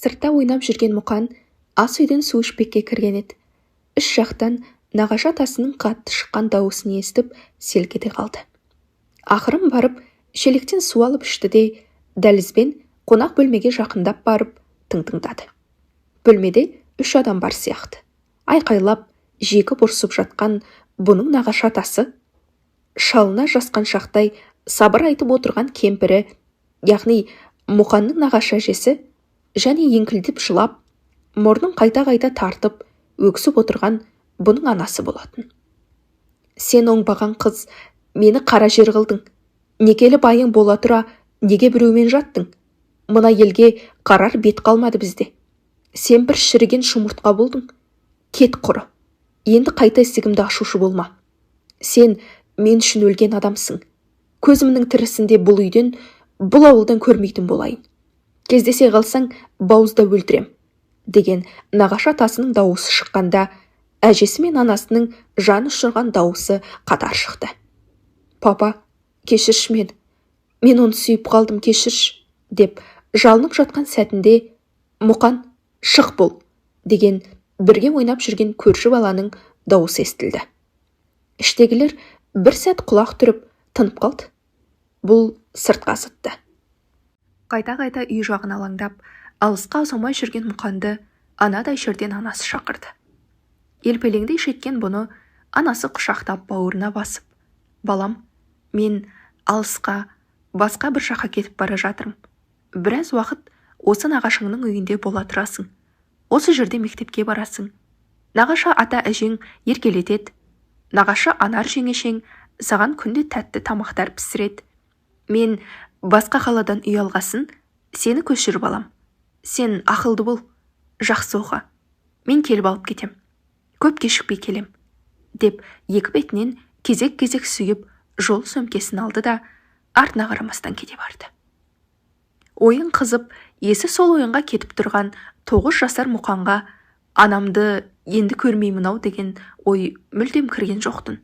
Сыртта ойнап жүрген Мұқан ас үйден су ішпекке кірген еді. Іш жақтан нағашы атасының қатты шыққан дауысын естіп селк ете қалды. Ақырын барып шелектен су алып ішті де дәлізбен қонақ бөлмеге жақындап барып тың-тыңдады. Бөлмеде 3 адам бар сияқты. Айқайлап, жегі бұрсып жатқан бұның нағашы атасы, шалына жасқан шақтай сабыр айтып отырған кемпірі, яғни Мұқанның нағашы әжесі, және еңкілдеп жылап, мұрнын қайта-қайта тартып, өксіп отырған бұның анасы болатын. Сен оңбаған қыз, мені қара жер қылдың. Некелі байың бола тұра, неге біреумен жаттың? Мына елге қарар бет қалмады бізде. Сен бір шіріген шұмыртқа болдың. Кет құры. Енді қайта есігімді ашушы болма. Сен мен үшін өлген адамсың. Көзімнің тірісінде бұл үйден, бұл ауылдан көрмейтін болайын. Кездесе қалсаң, бауызда өлтірем, деген нағашы атасының дауысы шыққанда, әжесі мен анасының жан ұшырған дауысы қатар шықты. Папа, кешірш мен оны сүйіп қалдым, кешірш, деп жалынып жатқан сәтінде, Мұқан, шық бол, деген бірге ойнап жүрген көрші баланың дауысы естілді. Іштегілер бір сәт құлақ түріп тынып қалды. Бұл сыртқа зытты. Қайта-қайта үй жағын алаңдап, алысқа ұзамай жүрген Мұқанды анадай жерден анасы шақырды. Елпелеңдей жеткен бұны анасы құшақтап бауырына басып, балам, мен алысқа, басқа бір жаққа кетіп бара жатырмын. Біраз уақыт осы нағашыңның үйінде бола тұрасың. Осы жерде мектепке барасың. Нағашы ата әжең еркелетеді. Нағашы анар жеңешең саған күнде тәтті тамақтар пісіреді. Мен басқа қаладан үй алғасын, сені көшіріп алам. Сен ақылды бол, жақсы оқы. Мен келіп алып кетем. Көп кешікпей келем, деп екі бетінен кезек-кезек сүйіп, жол сөмкесін алды да артына қарамастан кете барды. Ойын қызып, есі сол ойынға кетіп тұрған 9 жасар Мұқанға анамды енді көрмеймін-ау деген ой мүлдем кірген жоқтын.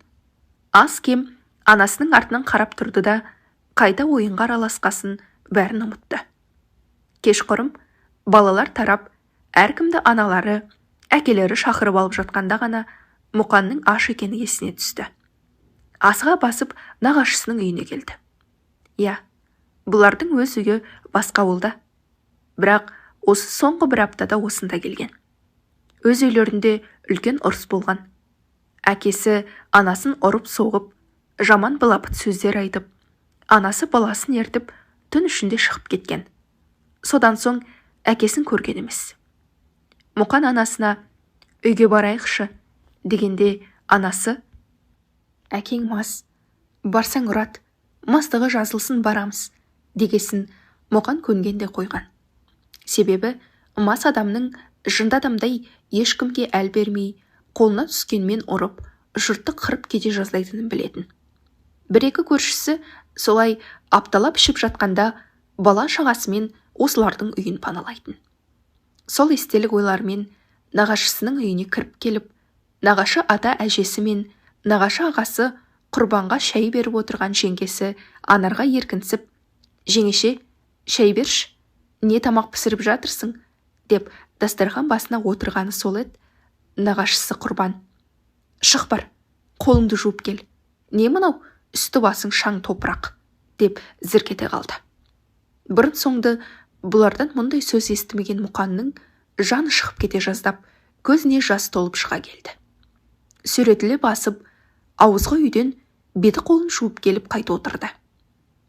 Аз кем анасының артынан қарап тұрды да, қайта ойынға араласқасын бәрін ұмытты. Кешқұрым балалар тарап, әркімді аналары, әкелері шақырып алып жатқанда ғана Мұқанның аш екені есіне түсті. Асыға басып нағашысының үйіне келді. Я, бұлардың өз үйі басқа болды. Бірақ осы соңғы бір аптада осында келген. Өз үйлерінде үлкен ұрыс болған. Әкесі анасын ұрып соғып, жаман былапыт сөздер айтып, анасы баласын ертіп түн ішінде шығып кеткен. Содан соң әкесін көрген емес. Мұқан анасына үйге барайықшы дегенде анасы, әкең мас, барсаң ұрат, мастығы жазылсын барамыз, дегесін Мұқан көнгенде қойған. Себебі мас адамның жынды адамдай ешкімге әл бермей, қолына түскенмен ұрып, жұртты қырып кете жаздайтынын білетін. Бір-екі көршісі солай апталап ішіп жатқанда бала шағасымен осылардың үйін паналайтын. Сол естелік ойлармен нағашысының үйіне кіріп келіп, нағашы ата әжесі мен нағашы ағасы құрбанға шай беріп отырған жеңгесі анарға еркінсіп, жеңеше, шай берші, не тамақ пісіріп жатырсың, деп дастархан басына отырғаны сол еді. Нағашысы құрбан, шық бар, қолыңды жуып кел, не мынау, үсті басың шаң топырақ, деп зіркете қалды. Бұрын соңды бұлардан мұндай сөз естімеген Мұқанның жаны шығып кете жаздап, көзіне жас толып шыға келді. Сүретіле басып, ауызғы үйден беті қолын жуып келіп қайта отырды.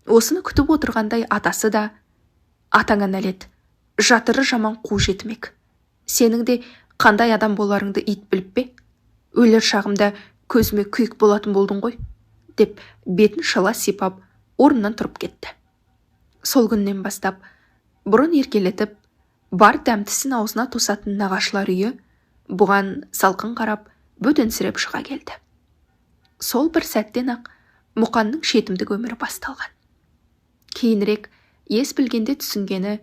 Осыны күтіп отырғандай атасы да, атаңа нәлет, жатыры жаман қу жетімек. Сенің де қандай адам боларыңды ит біліп бе? Өлер шағымда көзіме күйік болатын болдың ғой, деп бетін шала сипап, орнынан тұрып кетті. Сол күннен бастап, бұрын еркелетіп, бар дәмтісін аузына тосатын нағашылар үйі бұған салқын қарап, бөтенсіреп шыға келді. Сол бір сәттен-ақ Мұқанның шетімдік өмірі басталған. Кейінірек ес білгенде түсінгені,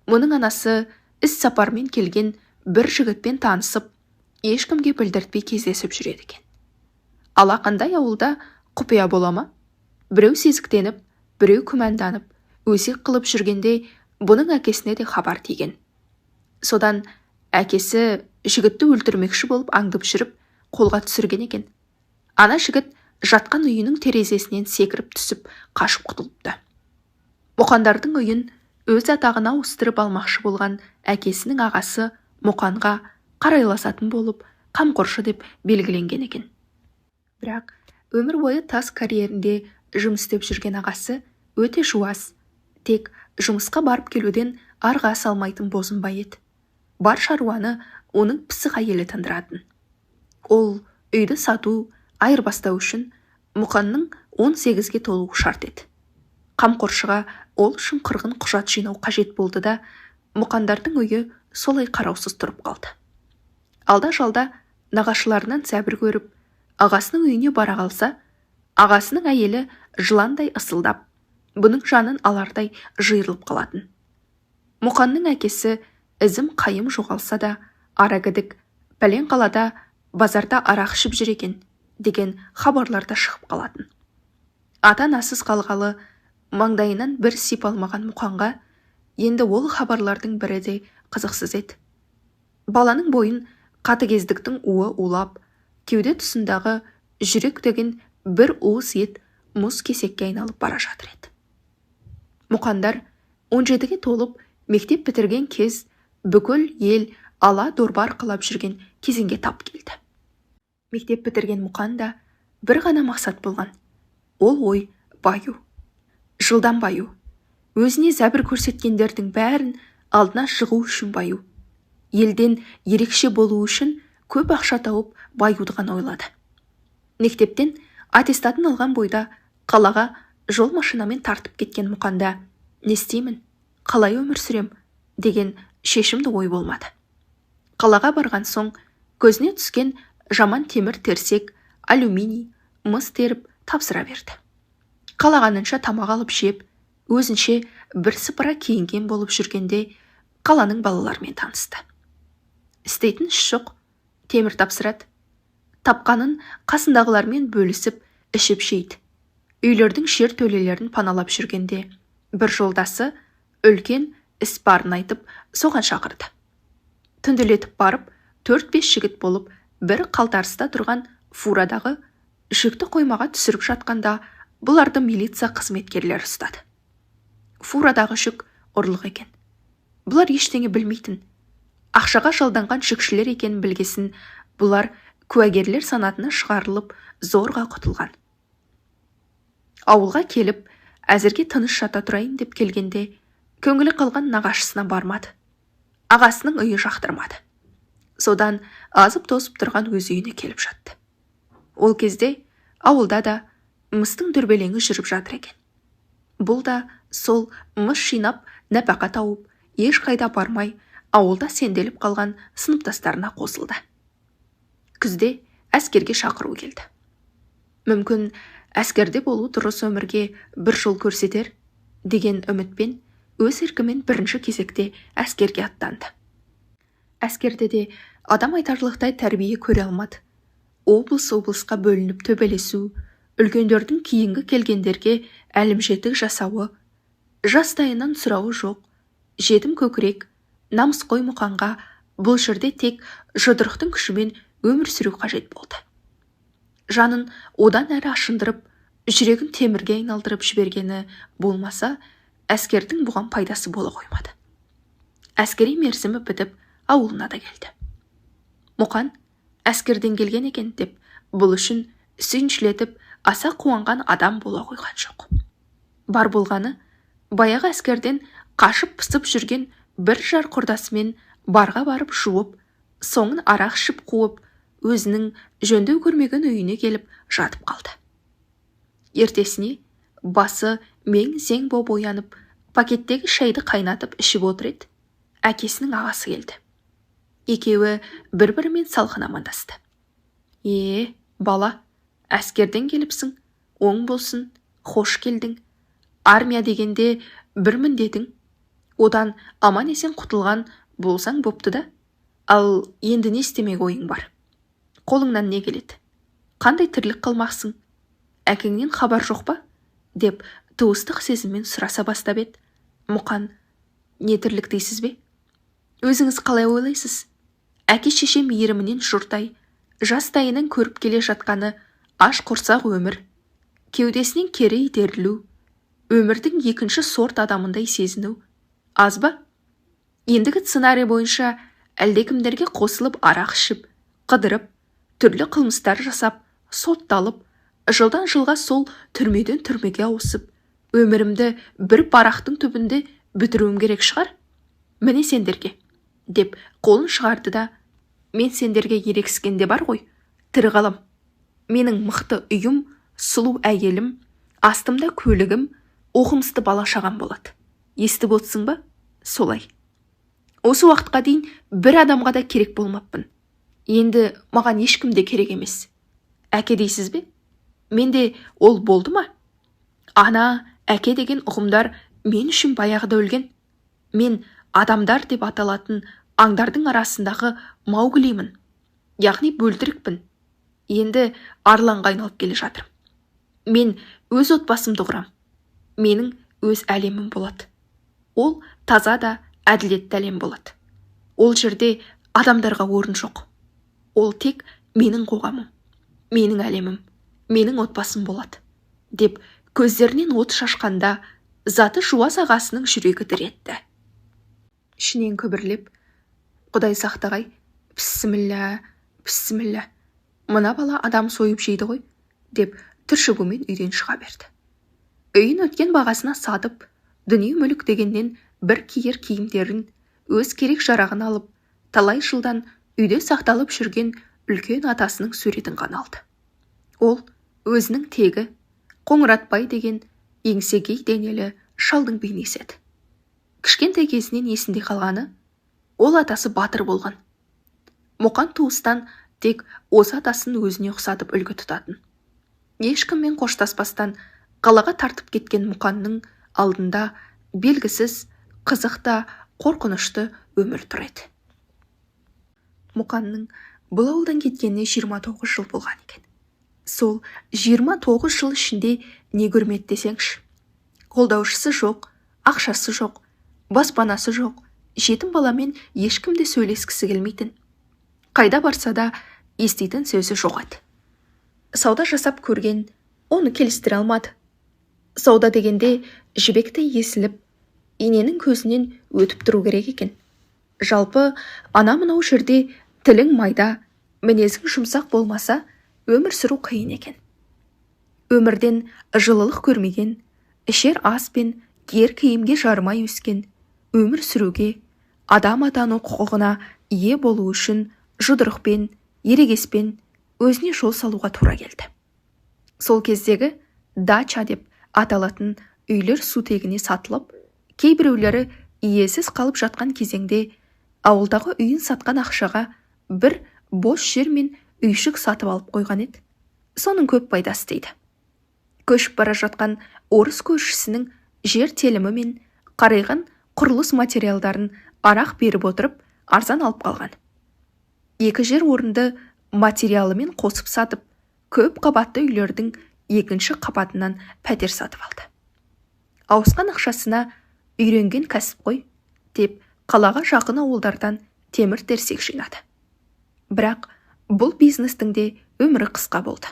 мұның анасы іс сапармен келген бір жігітпен танысып, ешкімге білдіртпей кездесіп жүреді екен. Алақандай ауылда құпия бола ма? Біреу сезіктеніп, біреу күмәнданып, өсек қылып жүргенде бұның әкесіне де хабар тиген. Содан әкесі жігітті өлтірмекші болып аңдып жүріп қолға түсірген екен. Ана жігіт жатқан үйінің терезесінен секіріп түсіп қашып құтылыпты. Мұқандардың үйін өз атағына ауыстырып алмақшы болған әкесінің ағасы Мұқанға қарайласатын болып қамқоршы деп белгіленген екен. Бірақ өмір бойы тас карьерінде жұмыс істеп жүрген ағасы өте жуас, тек жұмысқа барып келуден арға салмайтын бозынбай еді. Бар шаруаны оның пысық әйелі тындыратын. Ол үйді сату, айырбастау үшін Мұқанның 18-ге толуы шарт еді. Қамқоршыға ол үшін қырғын құжат жинау қажет болды да, Мұқандардың үйі солай қараусыз тұрып қалды. Алда-жалда нағашыларынан сәбір көріп, ағасының үйіне бара қалса, ағасының әйелі жыландай ысылдап, бұның жанын алардай жиырылып қалатын. Мұқанның әкесі ізім қайым жоғалса да, арагідік пәлен қалада базарда арақ ішіп жүр екен деген хабарларда шығып қалатын. Ата-анасыз қалғалы маңдайынан бір сипа алмаған Мұқанға енді ол хабарлардың бірі де қызықсыз еді. Баланың бойын қатыгездіктің уы улап, кеуде тұсындағы жүрек деген бір уыс ет мұз кесекке айналып бара жатыр еді. Мұқандар 17-ге толып мектеп бітірген кез бүкіл ел ала дорба арқалап жүрген кезеңге тап келді. Мектеп бітірген Мұқанда бір ғана мақсат болған. Ол ой баю. Жылдан баю. Өзіне зәбір көрсеткендердің бәрін алдына шығу үшін баю. Елден ерекше болу үшін көп ақша тауып баюды ғана ойлады. Мектептен аттестатын алған бойда қалаға жол машинамен тартып кеткен Мұқанда не істеймін, қалай өмір сүрем деген шешімді ой болмады. Қалаға барған соң көзіне түскен жаман темір терсек, алюминий, мыс теріп тапсыра берді. Қалағанынша тамақ алып жеп, өзінше бір сыпыра киінген болып жүргенде қаланың балаларымен танысты. Істейтін іс жоқ, темір тапсырады. Тапқанын қасындағылармен бөлісіп, ішіп жейді. Үйлердің жер төлелерін паналап жүргенде бір жолдасы үлкен іс барын айтып, соған шақырды. Түнделетіп барып, 4-5 жігіт болып, бір қалтарыста тұрған фурадағы жүкті қоймаға түсіріп жатқанда, бұларды милиция қызметкерлері ұстады. Фурадағы жүк ұрлық екен. Бұлар ештеңе білмейтін. Ақшаға жалданған жүкшілер екенін білгесін, бұлар куәгерлер санатына шығарылып, зорға құтылған. Ауылға келіп, әзірге тыныш жата тұрайын деп келгенде, көңілі қалған нағашысына бармады. Ағасының үйі жақтырмады. Содан азып тосып тұрған өз үйіне келіп жатты. Ол кезде ауылда да мыстың дүрбелеңі жүріп жатыр екен. Бұл да сол мыс жинап, нәпақа тауып, ешқайда бармай, ауылда сенделіп қалған сыныптастарына қосылды. Күзде әскерге шақыру келді. Мүмкін әскерде болу дұрыс өмірге бір жол көрсетер деген үмітпен өз еркімен бірінші кезекте әскерге аттанды. Әскерде де адам айтарлықтай тәрбие көре алмады. Облысқа бөлініп төбелесу, үлкендердің кейінгі келгендерге әлімжеттік жасауы, жастайынан сұрауы жоқ, жетім көкірек, намысқой Мұқанға бұл жерде тек жұдырықтың күшімен өмір сүру қажет болды. Жанын одан әрі ашындырып, жүрегін темірге айналдырып жібергені болмаса, әскердің бұған пайдасы бола қоймады. Әскери мерзімі бітіп, ауылына да келді. Мұқан әскерден келген екен деп, бұл үшін сүйіншілетіп, аса қуанған адам бола қойған жоқ. Бар болғаны, баяғы әскерден қашып пысып жүрген бір жар құрдасымен барға барып жуып, соңын арақ ішіп қуып, өзінің жөндеу көрмеген үйіне келіп жатып қалды. Ертесіне басы мең-зең боп оянып, пакеттегі шайды қайнатып ішіп отыр еді. Әкесінің ағасы келді. Екеуі бір-бірімен салқын амандасты. Бала, әскерден келіпсің, оң болсын, хош келдің. Армия дегенде бір міндетің. Одан аман есен құтылған болсаң бопты да. Ал енді не істемек ойың бар? Қолыңнан не келеді? Қандай тірлік қылмақсың? Әкеңнен хабар жоқ па? Деп туыстық сезіммен сұраса бастап еді. Мұқан, не тірлік дейсіз бе? Өзіңіз қалай ойлайсыз? Әке-шеше мейірімінен жұрдай, жастайынан көріп келе жатқаны аш құрсақ өмір, кеудесінен кері итерілу, өмірдің екінші сорт адамындай сезіну. Аз ба? Ендігі сценарий бойынша әлдекімдерге қосылып арақ ішіп, қыдырып, түрлі қылмыстар жасап, сотталып, жылдан жылға сол түрмеден түрмеге ауысып, өмірімді бір барақтың түбінде бітіруім керек шығар? Міне сендерге, деп қолын шығарды да, мен сендерге ерекскенде бар ғой, тірі қалам. Менің мықты үйім, сұлу әйелім, астымда көлігім, оқымысты бала шағам болады. Естіп отырсың ба? Солай. Осы уақытқа дейін бір адамға да керек болмаппын. Енді маған ешкім де керек емес. Әке дейсіз бе? Менде ол болды ма? Ана, әке деген ұғымдар мен үшін баяғыда өлген. Мен адамдар деп аталатын аңдардың арасындағы Мауглимін. Яғни бөлтірікпін. Енді арланға айналып келе жатырмын. Мен өз отбасымды құрам. Менің өз әлемім болады. Ол таза да әділетті әлем болады. Ол жерде адамдарға орын жоқ. Ол тек менің қоғамым, менің әлемім, менің отбасым болады. Деп көздерінен от шашқанда заты жуас ағасының жүрегі дір етті. Ішінен күбірлеп, Құдай сақтағай, піссіміллә, піссіміллә, мына бала адам сойып жейді ғой, деп түршігумен үйден шыға берді. Үйін өткен бағасына сатып, дүние мүлік дегеннен бір киер киімдерін, өз керек жарағын алып, талай жылдан үйде сақталып жүрген үлкен атасының суретін ғана алды. Ол өзінің тегі Қоңыратбай деген еңсегей денелі шалдың бейнесі еді. Кішкентай кезінен есінде қалғаны, ол атасы батыр болған. Мұқан туыстан тек осы атасын өзіне ұқсатып үлгі тұтатын. Ешкіммен қоштаспастан қалаға тартып кеткен Мұқанның алдында белгісіз, қызықта, қорқынышты өмір тұр еді. Мұқанның бұл ауылдан кеткеніне 29 жыл болған екен. Сол 29 жыл ішінде не көрмеді десеңші. Қолдаушысы жоқ, ақшасы жоқ, баспанасы жоқ, жетім баламен ешкімде сөйлескісі келмейтін. Қайда барса да еститін сөзі жоқ еді. Сауда жасап көрген, оны келістіре алмады. Сауда дегенде жібекті есіліп, иненің көзінен өтіп тұру керек екен. Жалпы, ана-мынау жерде тілің майда, мінезің жұмсақ болмаса, өмір сүру қиын екен. Өмірден жылылық көрмеген, ішер ас пен киер киімге жарымай өскен, өмір сүруге, адам атану құқығына ие болу үшін жұдырықпен, ерегеспен өзіне жол салуға тура келді. Сол кездегі дача деп аталатын үйлер сутегіне сатылып, кейбіреулері иесіз қалып жатқан кезеңде ауылдағы үйін сатқан ақшаға бір бос жер мен үйшік сатып алып қойған еді. Соның көп пайдасы дейді. Көшіп бара жатқан орыс көршісінің жер телімі мен қарайған құрылыс материалдарын арақ беріп отырып, арзан алып қалған. Екі жер орынды материалымен қосып сатып, көп қабатты үйлердің екінші қабатынан пәтер сатып алды. Ауысқан ақшасына үйренген кәсіпқой деп қалаға жақын ауылдардан темір терсек жинады. Бірақ бұл бизнестің де өмірі қысқа болды.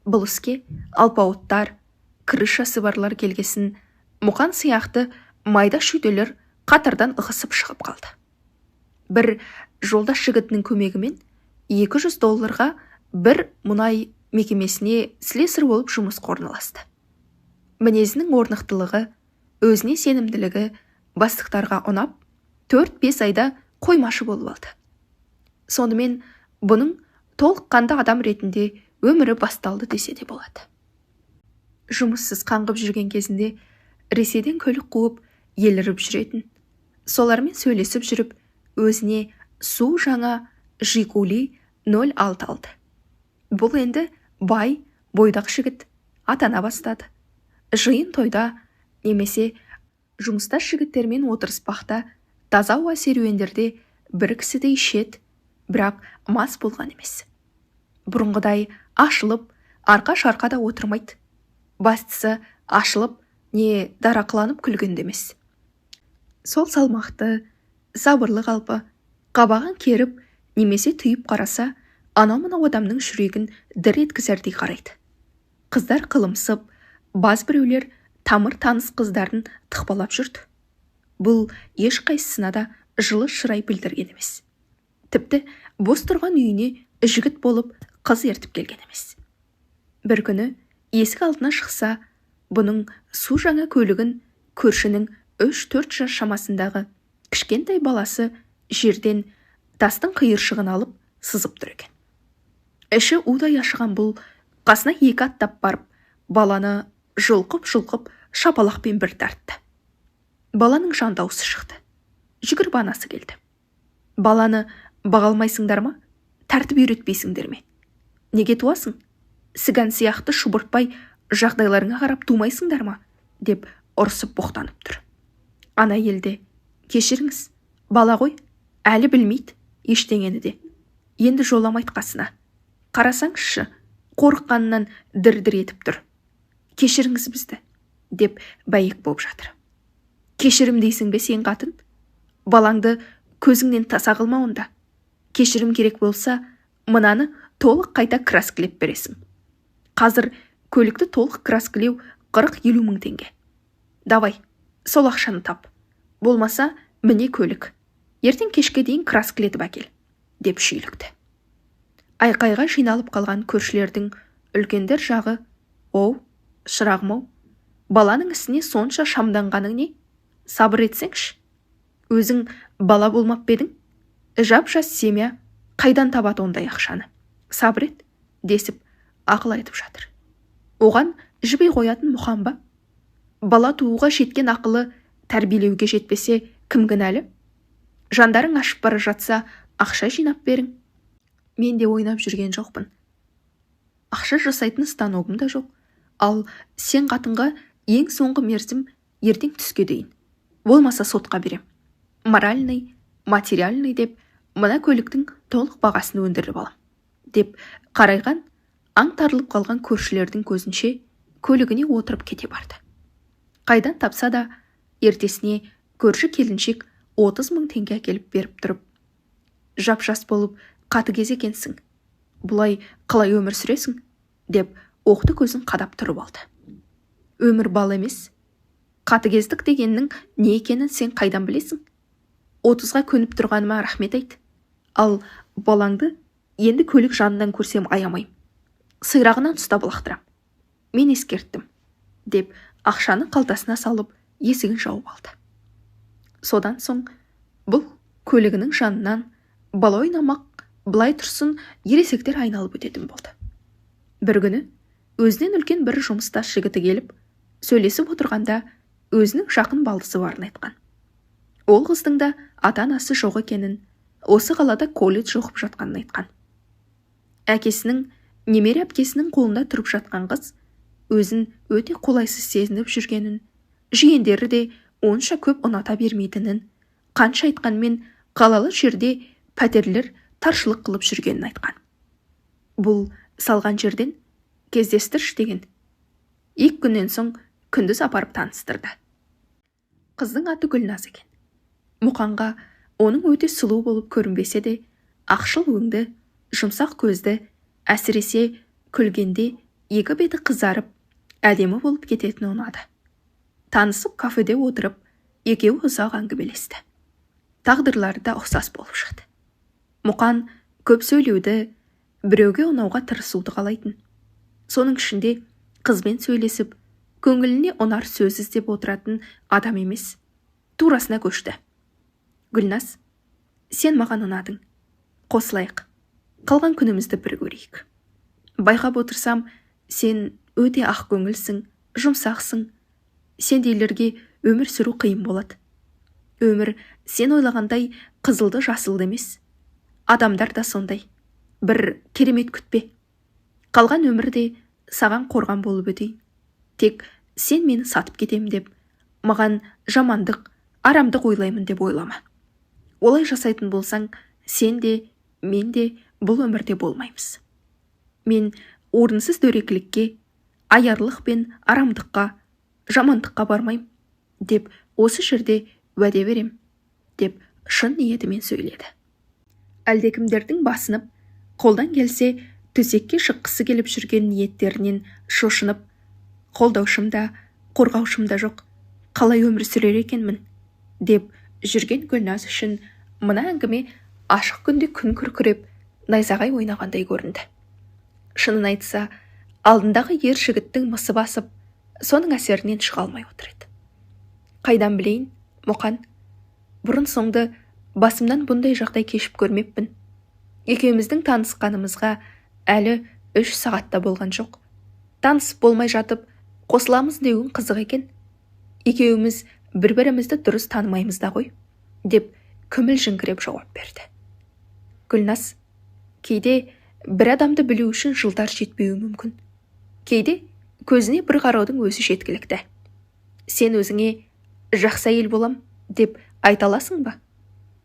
Бұл іске алпауыттар, крышасы барлар келгесін, Мұқан сияқты майда шүйделер қатардан ығысып шығып қалды. Бір жолдас жігітінің көмегімен $200 бір мұнай мекемесіне слесарь болып жұмысқа орналасты. Мінезінің орнықтылығы, өзіне сенімділігі бастықтарға ұнап, 4-5 айда қоймашы болып алды. Сонымен бұның толыққанды адам ретінде өмірі басталды десе де болады. Жұмыссыз қаңғып жүрген кезінде Ресейден көлік қуып еліріп жүретін. Солармен сөйлесіп жүріп, өзіне су жаңа Жигули 06 алды. Бұл енді бай, бойдақ жігіт атана бастады. Жиын тойда немесе жұмыстас жігіттермен отырыспақта, таза ауа серуендерде бір кісідей ішеді, бірақ мас болған емес. Бұрынғыдай ашылып, арқа-шарқада отырмайды. Бастысы ашылып, не дарақыланып күлгенде емес. Сол салмақты, сабырлы қалпы, қабағын керіп немесе түйіп қараса, анау-мынау адамның жүрегін дір еткізердей қарайды. Қыздар қылымсып, баз біреулер тамыр таныс қыздарын тықпалап жүрді. Бұл ешқайсысына да жылы шырай білдірген емес. Тіпті бос тұрған үйіне жігіт болып қыз ертіп келген емес. Бір күні есік алдына шықса, бұның су жаңа көлігін көршінің 3-4 жас шамасындағы кішкентай баласы жерден тастың қиыршығын алып сызып тұр екен. Іші удай ашыған бұл қасына 2 аттап барып, баланы жұлқып-жұлқып шапалақпен бір тартты. Баланың жан дауысы шықты. Жүгіріп анасы келді. Баланы баға алмайсыңдар ма? Тәртіп үйретпейсіңдер ме? Неге туасың? Сіган сияқты шұбыртпай жағдайларыңа қарап тумайсыңдар ма? Деп ұрсып боқтанып тұр. Ана елде, кешіріңіз, бала ғой, әлі білмейді ештеңені де. Енді жоламайды қасына. Қарасаңызшы, қорыққанынан дір-дір етіп тұр. Кешіріңіз бізді, деп бәйек боп жатыр. Кешірім дейсің бе сен қатын? Балаңды көзіңнен таса қылма онда. Кешірім керек болса, мынаны толық қайта краскілеп бересің. Қазір көлікті толық краскілеу 40-50 мың теңге. Давай, сол ақшаны тап. Болмаса, міне көлік. Ертең кешке дейін краскілетіп әкел, деп шүйлікті. Айқайға жиналып қалған көршілердің үлкендер жағы, оу, шырағым-ау, баланың ісіне сонша шамданғаның не? Сабыр етсеңші. Өзің бала болмап бедің? Жап-жас семья қайдан табады ондай ақшаны? Сабыр ет, десіп ақыл айтып жатыр. Оған жібей қоятын мұқан ба? Бала тууға жеткен ақылы тәрбиелеуге жетпесе, кім кінәлі? Жандарың ашып бара жатса, ақша жинап берің. Мен де ойнап жүрген жоқпын. Ақша жасайтын станогым да жоқ. Ал сен қатынға ең соңғы мерзім ертең түске дейін. Болмаса сотқа берем. Моральный, материальный деп, мына көліктің толық бағасын өндіріп алам. Деп қарайған, аңтарылып қалған көршілердің көзінше көлігіне отырып кете барды. Қайдан тапса да, ертесіне көрші келіншек 30 мың теңге әкеліп беріп тұрып, жап-жас болып қатыгез екенсің. Бұлай қалай өмір сүресің? Деп оқты көзін қадап тұрып алды. Өмір бал емес. Қатыгездік дегеннің не екенін сен қайдан білесің? 30-ға көніп тұрғаныма рахмет айт. Ал балаңды енді көлік жанынан көрсем аямайым. Сирағынан ұстап лақтырам. Мен ескерттім, деп ақшаны қалтасына салып есігін жауып алды. Содан соң бұл көлігінің жанынан бала ойнамақ, былай тұрсын ересектер айналып өтетін болды. Бір күні өзінен үлкен бір жұмыстас жігіті келіп, сөйлесіп отырғанда өзінің жақын балдысы барын айтқан. Ол қыздың да ата-анасы жоқ екенін, осы қалада колледж оқып жатқанын айтқан. Әкесінің, немере әпкесінің қолында тұрып жатқан қыз өзін өте қолайсыз сезініп жүргенін, жиендері де онша көп ұната бермейтінін, қанша айтқанмен қалалы жерде пәтерлер таршылық қылып жүргенін айтқан. Бұл салған жерден кездестірш деген. 2 күннен соң күндіз апарып таныстырды. Қыздың аты Гүлназ екен. Мұқанға оның өте сұлу болып көрінбесе де, ақшыл өңді, жұмсақ көзді, әсіресе күлгенде 2 беті қызарып, әдемі болып кететіні ұнады. Танысып кафеде отырып, екеуі ұзақ әңгімелесті. Тағдырлары да ұқсас болып шықты. Мұқан көп сөйлеуді, біреуге ұнауға тырысуды қалайтын. Соның ішінде қызбен сөйлесіп, көңіліне ұнар сөз іздеп отыратын адам емес, турасына көшті. Гүлназ, сен маған ұнадың. Қосылайық. Қалған күнімізді бір көрейік. Байқап отырсам, сен өте ақ көңілсің, жұмсақсың. Сендейлерге өмір сүру қиын болады. Өмір сен ойлағандай қызылды жасылды емес. Адамдар да сондай. Бір керемет күтпе. Қалған өмірде саған қорған болып өтейін. Тек сен мені сатып кетем деп, маған жамандық, арамдық ойлаймын деп ойлама. Олай жасайтын болсаң, сен де, мен де бұл өмірде болмаймыз. Мен орынсыз дөрекілікке, аярлық пен арамдыққа, жамандыққа бармайым, деп осы жерде уәде берем, деп шын ниетімен сөйледі. Әлдекімдердің басынып, қолдан келсе төсекке шыққысы келіп жүрген ниеттерінен шошынып, қолдаушым да, қорғаушым да жоқ, қалай өмір сүрер екенмін, деп жүрген Гүлназ үшін мына әңгіме ашық күнде күн күркіреп, найзағай ойнағандай көрінді. Шынын айтса, алдындағы ер жігіттің мысы басып, соның әсерінен шыға алмай отыр еді. Қайдан білейін, Мұқан, бұрын соңды басымнан бұндай жағдай кешіп көрмеппін. Екеуміздің танысқанымызға әлі 3 сағатта болған жоқ. Танысып болмай жатып, қосыламыз деуің қызық екен. Екеуміз бір-бірімізді дұрыс танымаймыз да ғой, деп көміл жіңгіреп жауап берді. Гүлназ, кейде бір адамды білу үшін жылдар жетпеуі мүмкін. Кейде көзіне бір қараудың өзі жеткілікті. Сен өзіңе жақсы әйел болам деп айта аласың ба?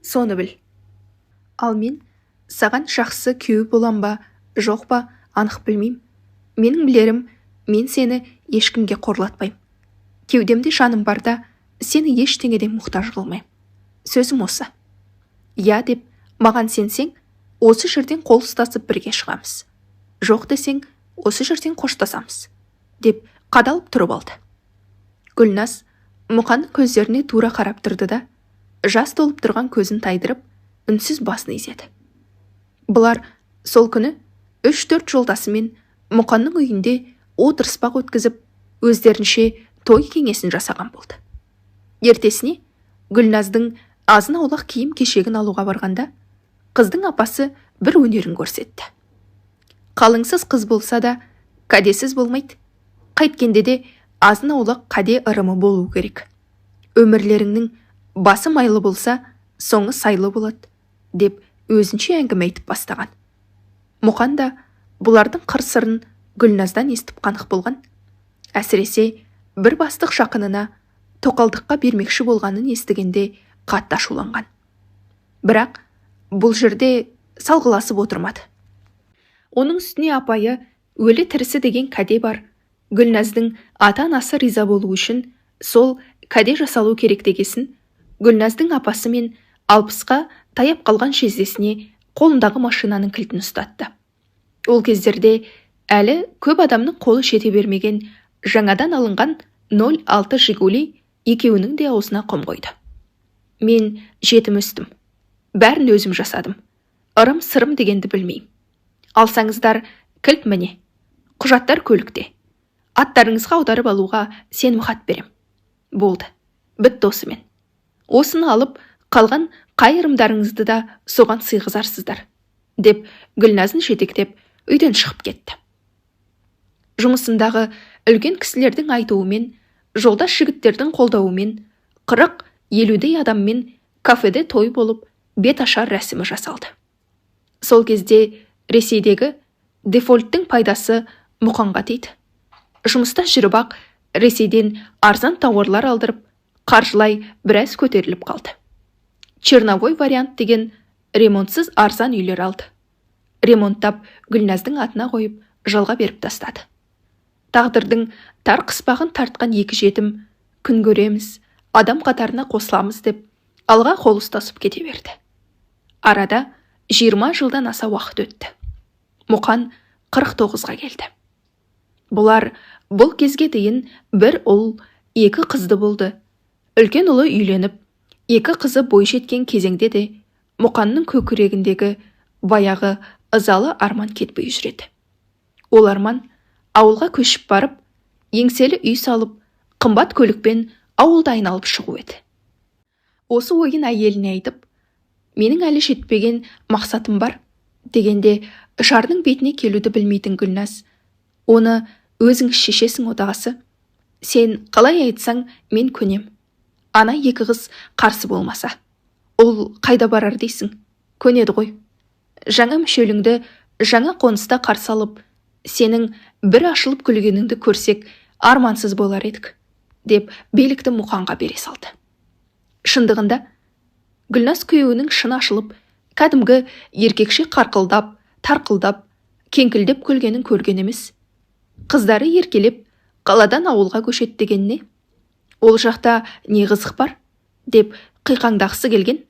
Соны біл. Ал мен саған жақсы күйеу болам ба, жоқ па, анық білмеймін. Менің білерім, мен сені ешкімге қорлатпаймын. Кеудемде жаным барда, сені ештеңеден мұқтаж қылмаймын. Сөзім осы. Я деп маған сенсең, осы жерден қол ұстасып бірге шығамыз. Жоқ десең, осы жерден қоштасамыз, деп қадалып тұрып алды. Гүлназ Мұқанның көздеріне тура қарап тұрды да, жас толып тұрған көзін тайдырып, үнсіз басын изеді. Бұлар сол күні 3-4 жолдасымен Мұқанның үйінде отырыспақ өткізіп, өздерінше той кеңесін жасаған болды. Ертесіне Гүлназдың азын аулақ киім кешегін алуға барғанда, қыздың апасы бір өнерін көрсетті. Қалыңсыз қыз болса да, кәдесіз болмайды. Қайткенде де азын аулақ кәде ырымы болу керек. Өмірлеріңнің басы майлы болса, соңы сайлы болады, деп өзінше әңгіме айтып бастаған. Мұқан да бұлардың қыр-сырын Гүлназдан естіп қанық болған. Әсіресе бір бастық жақынына тоқалдыққа бермекші болғанын естігенде қатты ашуланған. Бірақ бұл жерде салғыласып отырмады. Оның үстіне апайы өлі тірісі деген кәде бар. Гүлназдың ата-анасы риза болу үшін сол кәде жасалу керек дегесін, Гүлназдың апасы мен 60-қа таяп қалған шездесіне қолындағы машинаның кілтін ұстатты. Ол кездерде әлі көп адамның қолы жете бермеген жаңадан алынған 06 Жигули екеуінің де аузына құм қойды. Мен жетім өстім. Бәрін өзім жасадым. Ырым сырым дегенді білмеймін. Алсаңыздар, кілт міне. Құжаттар көлікте. Аттарыңызға аударып алуға сенім хат берем. Болды. Бітті осымен. Осыны алып, қалған қайырымдарыңызды да соған сыйғызарсыздар, деп Гүлназын жетектеп үйден шығып кетті. Жұмысындағы үлкен кісілердің айтуымен, жолдас жігіттердің қолдауымен, 40-50 адаммен кафеде той болып, бет ашар рәсімі жасалды. Сол кезде Ресейдегі дефолттың пайдасы Мұқанға тиді. Жұмыста жүріп-ақ Ресейден арзан тауарлар алдырып, қаржылай біраз көтеріліп қалды. Черновой вариант деген ремонтсыз арзан үйлер алды. Ремонттап Гүлназдың атына қойып, жалға беріп тастады. Тағдырдың тар қыспағын тартқан екі жетім, күн көреміз, адам қатарына қосыламыз деп, алға қол ұстасып кете берді. Арада 20 жылдан аса уақыт өтті. Мұқан 49-ға келді. Бұлар бұл кезге дейін бір ұл, 2 қызды болды. Үлкен ұлы үйленіп, 2 қызы бой жеткен кезеңде де Мұқанның көкірегіндегі баяғы ызалы арман кетпей жүреді. Ол арман ауылға көшіп барып, еңселі үй салып, қымбат көлікпен ауылда айналып шығу еді. Осы ойын әйеліне айтып, менің әлі жетпеген мақсатым бар, дегенде жардың бетіне келуді білмейтін Гүлназ, оны өзің шешесің отағасы. Сен қалай айтсаң, мен көнем. Ана 2 қыз қарсы болмаса. Ол қайда барар дейсің? Көнеді ғой. Жаңа мүшеліңді жаңа қоныста қарсы алып, сенің бір ашылып күлгеніңді көрсек, армансыз болар едік, деп билікті Мұқанға бере салды. Шындығында, Гүлназ күйеуінің шын ашылып, кәдімгі еркекше қарқылдап, тарқылдап, кеңкілдеп күлгенін көрген емес. Қыздары еркелеп, қаладан ауылға көшет дегенне, ол жақта не қызық бар, деп қиқаңдақсы келген.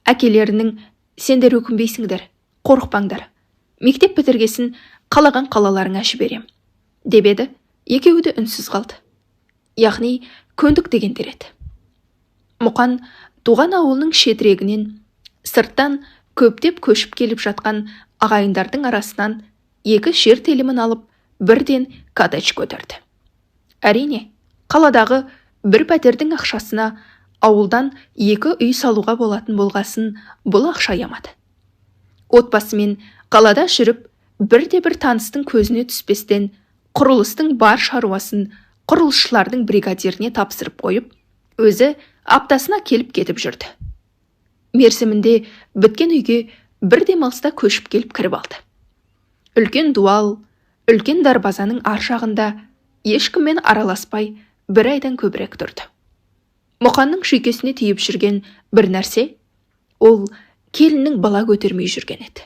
әкелерінің сендер өкінбейсіңдер, қорықпаңдар. Мектеп бітіргесін қалаған қалаларыңа жіберем, деп еді. Екеуі де үнсіз қалды. Яғни көндік дегендер еді. Мұқан туған ауылының шетірегінен сырттан көптеп көшіп келіп жатқан ағайындардың арасынан 2 жер телімін алып, бірден коттедж көтерді. Әрине, қаладағы бір пәтердің ақшасына ауылдан 2 үй салуға болатын болғасын, бұл ақша аямады. Отбасымен қалада жүріп, бірде-бір таныстың көзіне түспестен, құрылыстың бар шаруасын құрылысшылардың бригадиріне тапсырып қойып, өзі аптасына келіп кетіп жүрді. Мерзімінде біткен үйге бір демалыста көшіп келіп кіріп алды. Үлкен дуал, үлкен дарбазаның ар жағында ешкіммен араласпай 1 айдан көбірек тұрды. Мұқанның шүйкесіне тиіп жүрген бір нәрсе, ол келіннің бала көтермей жүрген еді.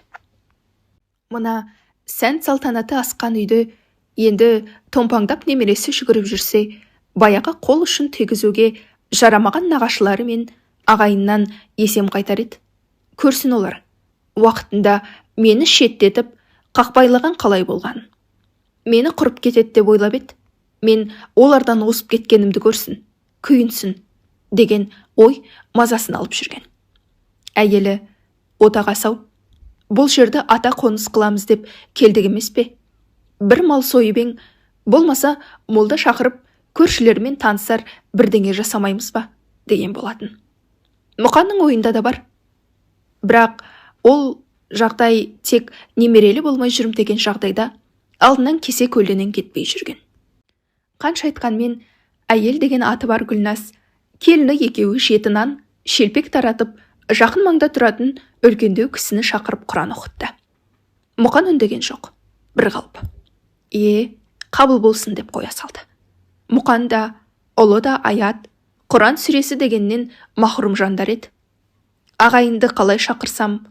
Мына сән салтанаты асқан үйді енді томпаңдап немересі жүгіріп жүрсе, баяғы қол ұшын тигізуге жарамаған нағашылары мен ағайыннан есем қайтар еді. Көрсін олар, уақытында мені шеттетіп, қақпайлаған қалай болған. Мені құрып кетеді деп ойлап еді. Мен олардан осып кеткенімді көрсін, күйінсін, деген ой мазасын алып жүрген. Әйелі, отаға сау, бұл жерді ата қоныс қыламыз деп келдік емес пе? Бір мал сойып ең, болмаса молда шақырып, көршілермен танысар бірдеңе жасамаймыз ба? Деген болатын. Мұқанның ойында да бар. Бірақ ол жағдай тек немерелі болмай жүрім деген жағдайда алдынан кесе көлденен кетпей жүрген. Қанша айтқанмен, әйел деген аты бар Гүлназ, келіні екеуі жетінан шелпек таратып, жақын маңда тұратын үлкендеу кісіні шақырып Құран оқытты. Мұқан үндеген жоқ, бір қалып. Қабыл болсын деп қоя салды. Мұқан да, ұлы да аят, Құран сүресі дегеннен махрұм жандар еді. Ағайынды қалай шақырсам,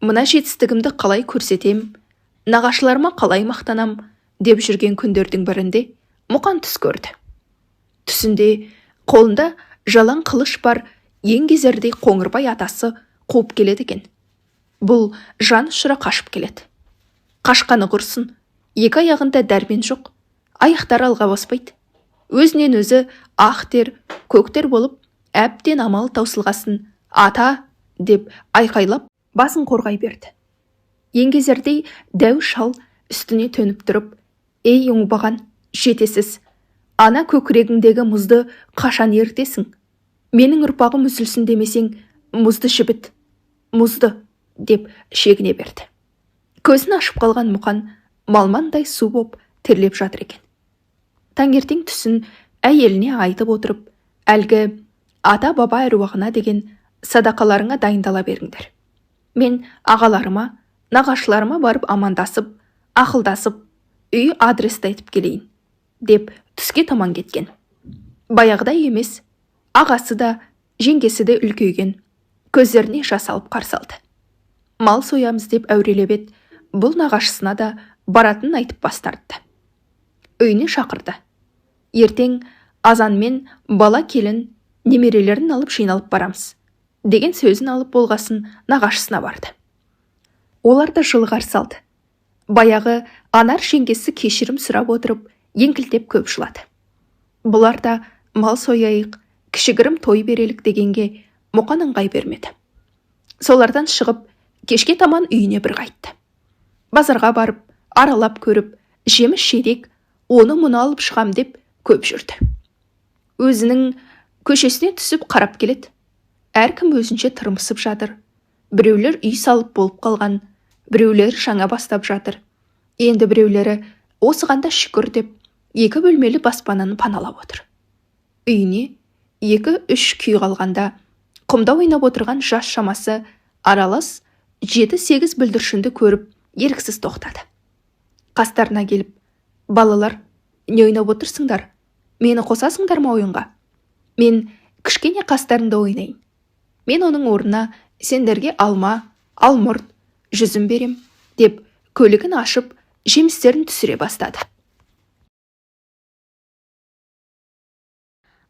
мына жетістігімді қалай көрсетем, нағашыларыма қалай мақтанам, деп жүрген күндердің бірінде Мұқан түс көрді. Түсінде қолында жалаң қылыш бар еңгезердей Қоңырбай атасы қуып келеді екен. Бұл жан ұшыра қашып келеді. Қашқаны құрсын, 2 аяғында дәрмен жоқ, аяқтары алға баспайды. Өзінен өзі ақ тер, көк тер болып, әбден амалы таусылғасын, ата деп айқайлап, басын қорғай берді. Еңгезердей дәу шал үстіне төніп тұрып, ей оңбаған, жетесіз, ана көкірегіңдегі мұзды қашан ертесің? Менің ұрпағым үзілсін демесең, мұзды жібіт, мұзды, деп шегіне берді. Көзін ашып қалған Мұқан малмандай су боп терлеп жатыр екен. Таңертең түсін әйеліне айтып отырып, әлгі ата-баба әруағына деген садақаларыңа дайындала беріңдер. Мен ағаларыма, нағашыларыма барып амандасып, ақылдасып, үй адресті айтып келейін, деп түске таман кеткен. Баяғыдай емес, ағасы да, жеңгесі де үлкейген, көздеріне жас алып қарсы алды. Мал соямыз деп әурелеп еді, бұл нағашысына да баратын айтып бас тартты. Үйіне шақырды. Ертең азанмен бала келін немерелерін алып жиналып барамыз, деген сөзін алып болғасын нағашысына барды. Олар да жылы қарсы алды. Баяғы анар жеңгесі кешірім сұрап отырып, еңкілтеп көп жылады. Бұлар да мал сояйық, кішігірім той берелік дегенге Мұқан ыңғай бермеді. Солардан шығып, кешке таман үйіне бір қайтты. Базарға барып, аралап көріп, жеміс жидек, оны мұны алып шығам деп көп жүрді. Өзінің көшесіне түсіп қарап келеді. Әркім өзінше тырмысып жатыр. Біреулер үй салып болып қалған, біреулер жаңа бастап жатыр. Енді біреулері осығанда шүкір деп 2 бөлмелі баспананы паналап отыр. Үйіне 2-3 күй қалғанда құмда ойнап отырған жас шамасы аралас 7-8 бүлдіршінді көріп еріксіз тоқтады. Қастарына келіп, балалар, не ойнап отырсыңдар? Мені қосасыңдар ма ойынға? Мен кішкене қастарында ойнайын. Мен оның орнына сендерге алма, алмұрт, жүзім берем, деп көлігін ашып, жемістерін түсіре бастады.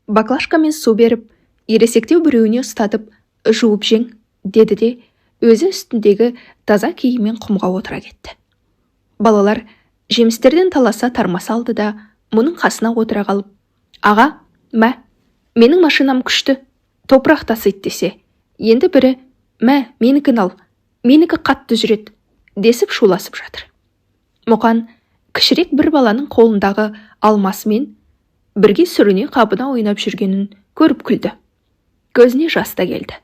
Баклашкамен су беріп, ересектеу біреуіне ұстатып, жуып жең, деді де өзі үстіндегі таза киіммен құмға отыра кетті. Балалар жемістерден таласа тармаса алды да мұның қасына отыра қалып, аға, мә, менің машинам күшті, топырақ тасиды десе, енді бірі, мә, менікін ал, менікі қатты жүреді, десіп шуласып жатыр. Мұқан кішірек бір баланың қолындағы алмасымен бірге сүріне қабына ойнап жүргенін көріп күлді. Көзіне жас та келді.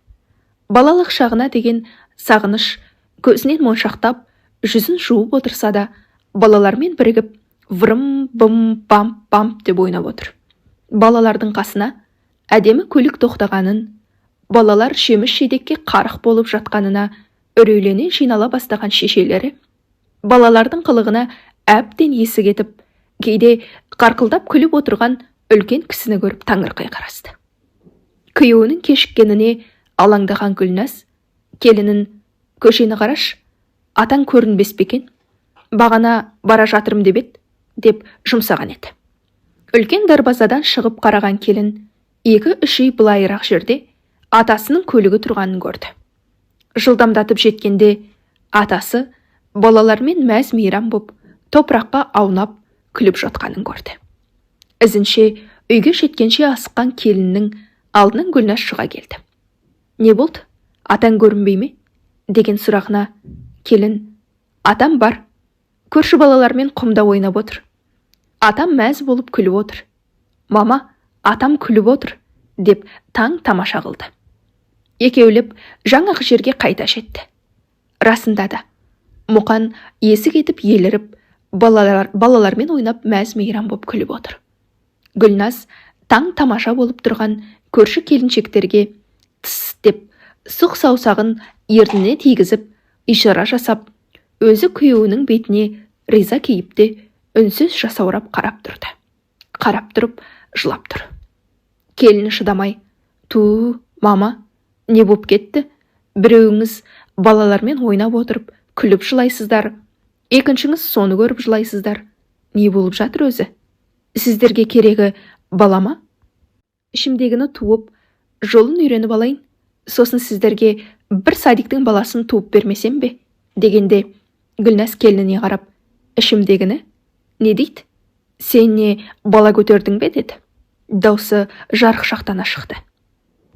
Балалық шағына деген сағыныш көзінен моншақтап, жүзін жуып отырса да, балалармен бірігіп, врым, бым, бамп, бамп деп ойнап отыр. Балалардың қасына әдемі көлік тоқтағанын, балалар жеміс-жидекке қарық болып жатқанына үрейлене жинала бастаған шешелері, балалардың қылығына әбден есі кетіп, кейде қарқылдап күліп отырған үлкен кісіні көріп таңырқай қарасты. Күйеуінің кешіккеніне алаңдаған Гүлназ, келінін, көшені қараш, атаң көрінбес пе екен? Бағана бара жатырым деп еді, деп жұмсаған еді. Үлкен дарбазадан шығып қараған келін, 2-3 үй былайырақ жерде атасының көлігі тұрғанын көрді. Жылдамдатып жеткенде атасы балалармен мәз мейрам боп, топыраққа аунап, күліп жатқанын көрді. Ізінше үйге жеткенше асыққан келіннің алдынан Гүлназ шыға келді. Не болды? Атаң көрінбей ме? Деген сұрағына келін, атам бар, көрші балалармен құмда ойнап отыр. Атам мәз болып күліп отыр. Мама, атам күліп отыр, деп таң тамаша қылды. Екеулеп жаңағы жерге қайта жетті. Расында да, Мұқан есі кетіп еліріп, балалармен ойнап мәз мейрам боп күліп отыр. Гүлназ таң тамаша болып тұрған көрші келіншектерге тыс деп сұқ саусағын ерніне тигізіп, ишара жасап, өзі күйеуінің бетіне риза кейіпте үнсіз жасаурап қарап тұрды. Қарап тұрып, жылап тұр. Келіні шыдамай, ту, мама, не боп кетті? Біреуіңіз балалармен ойнап отырып, күліп жылайсыздар, екіншіңіз соны көріп жылайсыздар. Не болып жатыр өзі? Сіздерге керегі балама? Ішімдегіні туып, жолын үйреніп алайын, сосын сіздерге бір садиктің баласын туып бермесем бе? Дегенде Гүлназ келініне қарап, ішімдегіні? Не дейді? Сен не бала көтердің бе? Деді. Даусы жарықшақтана шықты.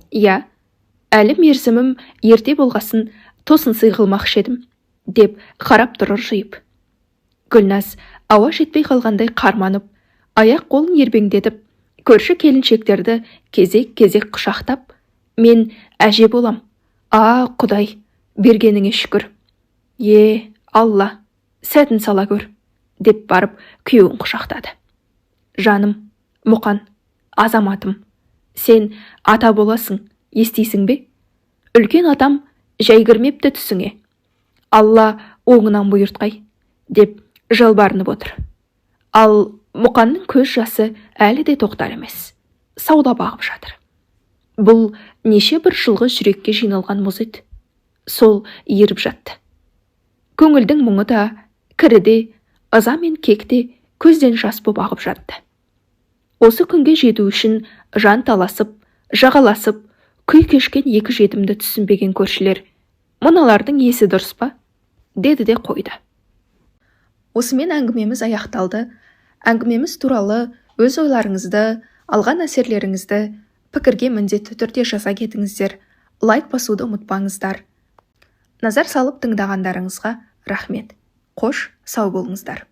Я, әлі мерзімім ерте болғасын тосын сый қылмақшы едім, деп қарап тұрыр жиып. Гүлназ ауа жетпей қалғандай қарманып, аяқ қолын ербеңдетіп, көрші келіншектерді кезек-кезек құшақтап, мен әже болам. Құдай, бергеніңе шүкір. Алла, сәтін сала көр, деп барып күйеуін құшақтады. Жаным, Мұқан, азаматым, сен ата боласың, естисің бе? Үлкен атам жай кірмепті түсіңе. Алла оңынан бұйыртқай, деп жалбарынып отыр. Ал Мұқанның көз жасы әлі де тоқтар емес, сауда бағып жатыр. Бұл неше бір жылғы жүрекке жиналған мұз еді. Сол еріп жатты. Көңілдің мұңы да, кірі де, ыза мен кекте көзден жас боп ағып жатты. Осы күнге жету үшін жан таласып, жағаласып, күй кешкен екі жетімді түсінбеген көршілер, мыналардың есі дұрыс па? Деді де қойды. Осымен әңгімеміз аяқталды. Әңгімеміз туралы өз ойларыңызды, алған әсерлеріңізді пікірге міндетті түрде жаза кетіңіздер. Лайк басуды ұмытпаңыздар. Назар салып тыңдағандарыңызға рахмет. Қош, сау болыңыздар.